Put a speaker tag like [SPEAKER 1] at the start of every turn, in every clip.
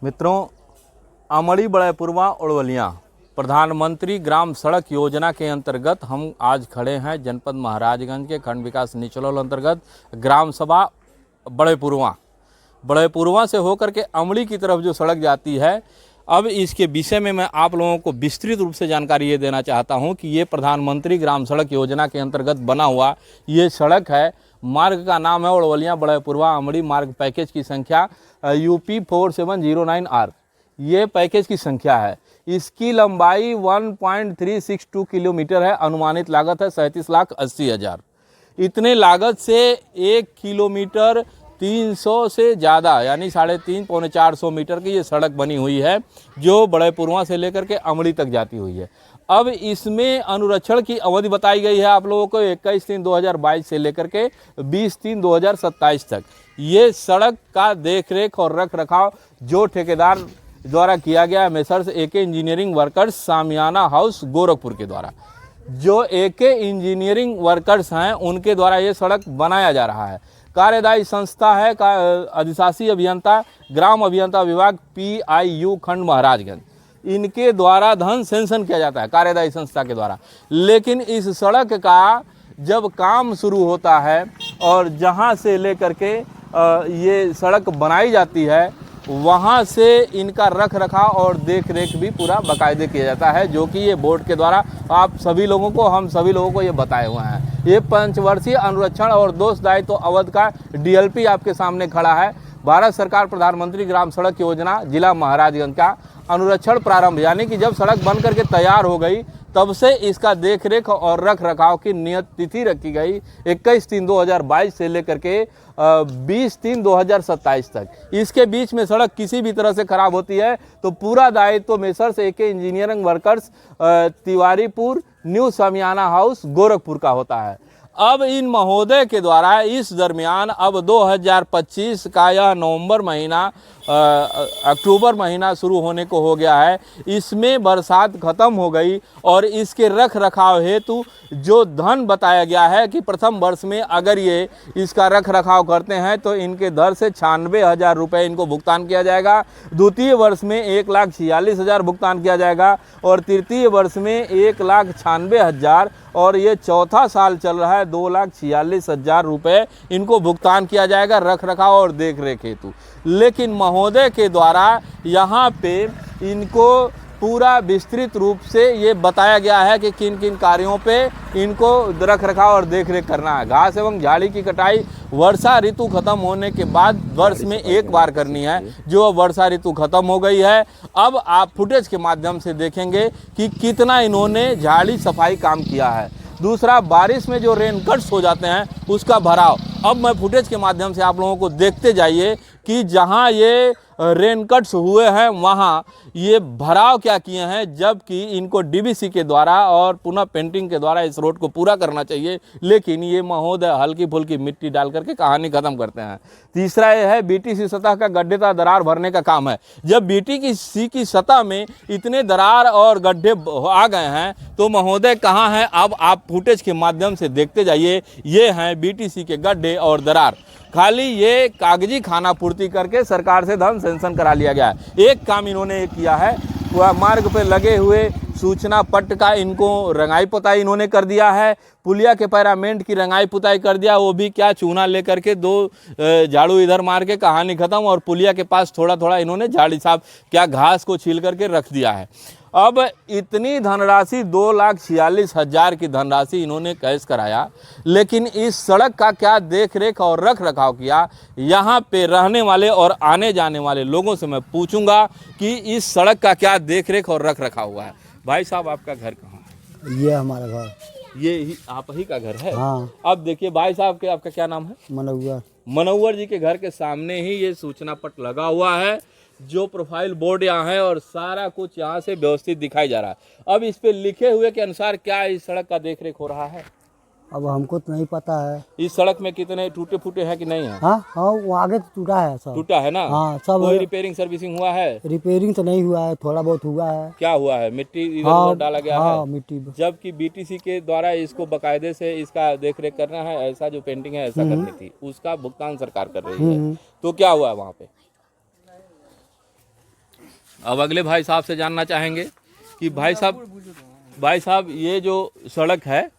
[SPEAKER 1] मित्रों, अमड़ी बड़ेपुरवा उड़वलियाँ प्रधानमंत्री ग्राम सड़क योजना के अंतर्गत हम आज खड़े हैं जनपद महाराजगंज के खंड विकास निचलौल अंतर्गत ग्राम सभा बड़ेपुरवा से होकर के अमड़ी की तरफ जो सड़क जाती है। अब इसके विषय में मैं आप लोगों को विस्तृत रूप से जानकारी ये देना चाहता हूँ कि ये प्रधानमंत्री ग्राम सड़क योजना के अंतर्गत बना हुआ ये सड़क है। मार्ग का नाम है उड़वलियाँ बड़ेपुरवा अमड़ी। मार्ग पैकेज की संख्या UP 4709R ये पैकेज की संख्या है। इसकी लंबाई 1.362 किलोमीटर है। अनुमानित लागत है 37,80,000। इतने लागत से 1 किलोमीटर 300 से ज़्यादा यानी 350 पौने 400 मीटर की ये सड़क बनी हुई है जो बड़ेपुरवा से लेकर के अमड़ी तक जाती हुई है। अब इसमें अनुरक्षण की अवधि बताई गई है आप लोगों को 21/3/2022 से लेकर के 20/3/2027 तक। ये सड़क का देखरेख और रख रखाव जो ठेकेदार द्वारा किया गया है messrs AK engineering workers Samiyana house Gorakhpur के द्वारा। जो AK इंजीनियरिंग वर्कर्स हैं उनके द्वारा ये सड़क बनाया जा रहा है। कार्यदायी संस्था है अधिशासी अभियंता ग्राम अभियंता विभाग PIU खंड महाराजगंज। इनके द्वारा धन सैंक्शन किया जाता है कार्यदायी संस्था के द्वारा। लेकिन इस सड़क का जब काम शुरू होता है और जहां से लेकर के ये सड़क बनाई जाती है वहां से इनका रख रखाव और देख रेख भी पूरा बाकायदे किया जाता है, जो कि ये बोर्ड के द्वारा हम सभी लोगों को ये बताए हुए हैं। ये 5 वर्षीय अनुरक्षण और दोष दायित्व अवधि का DLP आपके सामने खड़ा है। भारत सरकार प्रधानमंत्री ग्राम सड़क योजना जिला महाराजगंज का अनुरक्षण प्रारंभ यानी कि जब सड़क बन करके तैयार हो गई तब से इसका देखरेख और रख रखाव की नियत तिथि रखी गई 21/3/2022 से लेकर के 20/3/2027 तक। इसके बीच में सड़क किसी भी तरह से खराब होती है तो पूरा दायित्व messrs AK engineering workers Tiwaripur new Samiyana house Gorakhpur का होता है। अब इन महोदय के द्वारा इस दरमियान अब 2025 का यह नवंबर महीना अक्टूबर महीना शुरू होने को हो गया है। इसमें बरसात खत्म हो गई और इसके रख रखाव हेतु जो धन बताया गया है कि प्रथम वर्ष में अगर ये इसका रख रखाव करते हैं तो इनके दर से 96,000 रुपये इनको भुगतान किया जाएगा। द्वितीय वर्ष में 1,46,000 भुगतान किया जाएगा और तृतीय वर्ष में 1,96,000 और ये चौथा साल चल रहा है 2,46,000 रुपये इनको भुगतान किया जाएगा रख रखाव और देख रेख हेतु। लेकिन महोदय के द्वारा यहाँ पे इनको पूरा विस्तृत रूप से ये बताया गया है कि किन किन कार्यों पे इनको रख रखाव और देख रेख करना है। घास एवं झाड़ी की कटाई वर्षा ऋतु खत्म होने के बाद वर्ष में एक बार करनी है, जो वर्षा ऋतु खत्म हो गई है। अब आप फुटेज के माध्यम से देखेंगे कि कितना इन्होंने झाड़ी सफाई काम किया है। दूसरा, बारिश में जो रेन कट्स हो जाते हैं उसका भराव। अब मैं फुटेज के माध्यम से आप लोगों को देखते जाइए कि जहां ये रेन कट्स हुए हैं वहां ये भराव क्या किए हैं, जबकि इनको DBC के द्वारा और पुनः पेंटिंग के द्वारा इस रोड को पूरा करना चाहिए, लेकिन ये महोदय हल्की फुल्की मिट्टी डाल करके कहानी खत्म करते हैं। तीसरा ये है BTC सतह का गड्ढेदार दरार भरने का काम है। जब BTC की सतह में इतने दरार और गड्ढे आ गए हैं तो महोदय कहाँ हैं, अब आप फुटेज के माध्यम से देखते जाइए। ये हैं BTC के गड्ढे और दरार। खाली ये कागजी खाना पूर्ति करके सरकार से धन सैंक्शन करा लिया गया है। एक काम इन्होंने किया है, मार्ग पे लगे हुए सूचना पट्ट का इनको रंगाई पुताई इन्होंने कर दिया है। पुलिया के पैरामेंट की रंगाई पुताई कर दिया, वो भी क्या चूना लेकर के 2 झाड़ू इधर मार के कहानी खत्म। और पुलिया के पास थोड़ा थोड़ा इन्होंने झाड़ी साहब क्या घास को छील करके रख दिया है। अब इतनी धनराशि 2,46,000 की धनराशि इन्होंने कैश कराया, लेकिन इस सड़क का क्या देख रेख और रख रखाव किया, यहाँ पे रहने वाले और आने जाने वाले लोगों से मैं पूछूंगा कि इस सड़क का क्या देख रेख और रख रखाव हुआ है। भाई साहब, आपका घर कहाँ है?
[SPEAKER 2] ये हमारा घर,
[SPEAKER 1] ये ही आप ही का घर है?
[SPEAKER 2] हाँ।
[SPEAKER 1] अब देखिए भाई साहब के, आपका क्या नाम है?
[SPEAKER 2] मनोवर
[SPEAKER 1] जी के घर के सामने ही ये सूचना पट लगा हुआ है, जो प्रोफाइल बोर्ड यहाँ है और सारा कुछ यहाँ से व्यवस्थित दिखाई जा रहा है। अब इस पे लिखे हुए के अनुसार क्या इस सड़क का देखरेख हो रहा है?
[SPEAKER 2] अब हमको तो नहीं पता है।
[SPEAKER 1] इस सड़क में कितने टूटे फूटे हैं कि नहीं है?
[SPEAKER 2] हाँ हाँ, वो आगे तो टूटा है, सब
[SPEAKER 1] टूटा है ना?
[SPEAKER 2] हाँ सब।
[SPEAKER 1] कोई रिपेयरिंग सर्विसिंग हुआ है?
[SPEAKER 2] रिपेयरिंग तो नहीं हुआ है, थोड़ा बहुत हुआ है।
[SPEAKER 1] क्या हुआ है? मिट्टी इधर डाला गया है?
[SPEAKER 2] मिट्टी।
[SPEAKER 1] जबकि BTC के द्वारा इसको बकायदे से इसका देख रेख करना है, ऐसा जो पेंटिंग है ऐसा करनी थी, उसका भुगतान सरकार कर रही है। तो क्या हुआ है वहाँ पे? अब अगले भाई साहब से जानना चाहेंगे कि भाई साहब ये जो सड़क है,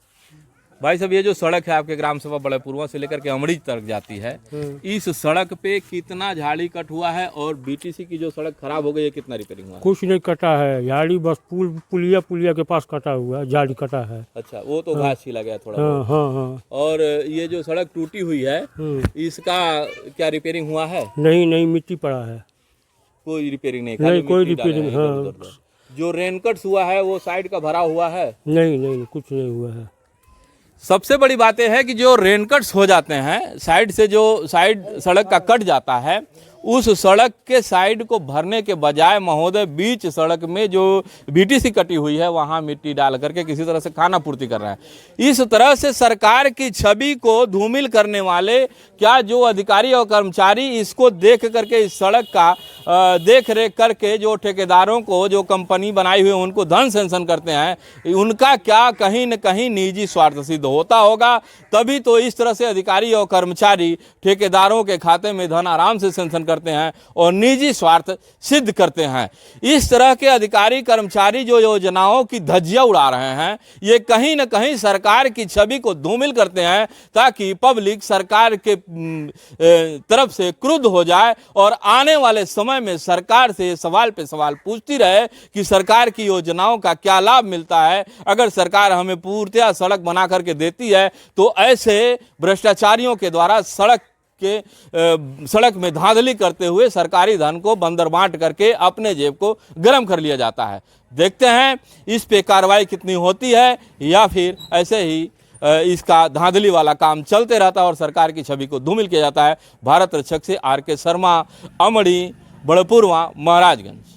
[SPEAKER 1] भाई साहब ये जो सड़क है आपके ग्राम सभा बड़ेपुरवा से लेकर के अमरीज तक जाती है, इस सड़क पे कितना झाड़ी कट हुआ है और बीटीसी की जो सड़क खराब हो गई है कितना रिपेयरिंग हुआ है?
[SPEAKER 3] कुछ नहीं कटा है, झाड़ी बस पुलिया के पास कटा हुआ है, झाड़ी कटा है।
[SPEAKER 1] अच्छा, वो तो घास छिला गया थोड़ा
[SPEAKER 3] हाँ
[SPEAKER 1] बहुत।
[SPEAKER 3] हाँ हाँ।
[SPEAKER 1] और ये जो सड़क टूटी हुई है इसका क्या रिपेयरिंग हुआ है?
[SPEAKER 3] नहीं मिट्टी पड़ा है।
[SPEAKER 1] कोई रिपेयरिंग नहीं,
[SPEAKER 3] नहीं, कोई
[SPEAKER 1] मिट्टी डाले
[SPEAKER 3] रिपेयरिंग,
[SPEAKER 1] हैं
[SPEAKER 3] हाँ।
[SPEAKER 1] इधर-उधर। जो रेनकट्स हुआ है वो साइड का भरा हुआ है?
[SPEAKER 3] नहीं कुछ नहीं हुआ है।
[SPEAKER 1] सबसे बड़ी बात यह है कि जो रेनकट्स हो जाते हैं साइड से, जो साइड सड़क का कट जाता है, उस सड़क के साइड को भरने के बजाय महोदय बीच सड़क में जो बीटीसी कटी हुई है वहां मिट्टी डाल करके किसी तरह से खाना पूर्ति कर रहे हैं। इस तरह से सरकार की छवि को धूमिल करने वाले क्या जो अधिकारी और कर्मचारी इसको देख करके इस सड़क का देख रेख करके जो ठेकेदारों को, जो कंपनी बनाई हुई उनको धन सैंक्शन करते हैं, उनका क्या कहीं न कहीं निजी स्वार्थ सिद्ध होता होगा। तभी तो इस तरह से अधिकारी और कर्मचारी ठेकेदारों के खाते में धन आराम से सैंक्शन करते हैं और निजी स्वार्थ सिद्ध करते हैं। इस तरह के अधिकारी कर्मचारी जो योजनाओं की धज्जियां उड़ा रहे हैं, ये कहीं न कहीं सरकार की छवि को धूमिल करते हैं ताकि पब्लिक सरकार के तरफ से क्रुद्ध हो जाए और आने वाले समय में सरकार से सवाल पे सवाल पूछती रहे कि सरकार की योजनाओं का क्या लाभ मिलता है। अगर सरकार हमें पूर्णतः सड़क बना करके देती है तो ऐसे भ्रष्टाचारियों के द्वारा सड़क में धांधली करते हुए सरकारी धन को बंदर बांट करके अपने जेब को गर्म कर लिया जाता है। देखते हैं इस पे कार्रवाई कितनी होती है या फिर ऐसे ही इसका धांधली वाला काम चलते रहता है और सरकार की छवि को धूमिल किया जाता है। भारत रक्षक से आर के शर्मा, अमड़ी, बड़ेपुरवा, महाराजगंज।